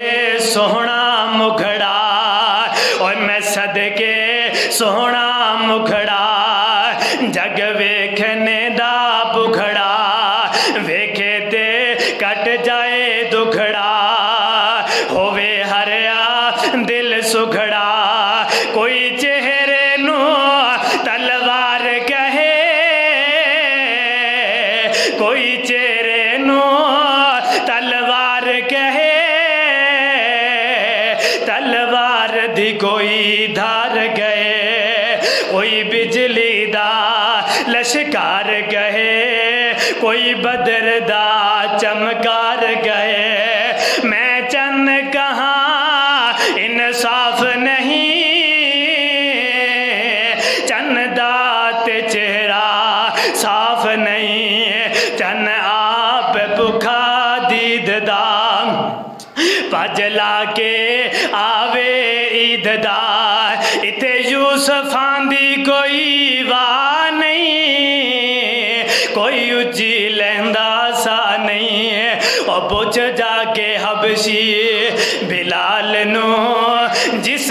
सोहना मुखड़ा और मैं सदके सोहना मुखड़ा जग वेखने दा बुखड़ा वेखे ते कट जाए दुखड़ा होवे हरिया दिल सुखड़ा कोई चेहरे नू तलवार कहे कोई चेहरे नू तलवार कहे तलवार दी कोई धार गए कोई बिजली दा लश्कार गए कोई बदर दा चमकार गए मैं चन्न कहाँ इंसाफ नहीं चन्न दा ते चेहरा साफ नहीं चन्न आप भुखा दीद दा पजला के आवे ईद दा इते यूसफां दी कोई वाह नहीं कोई उची लहंदा सा नहीं और पुछ जाके हबशी बिलाल नू जिस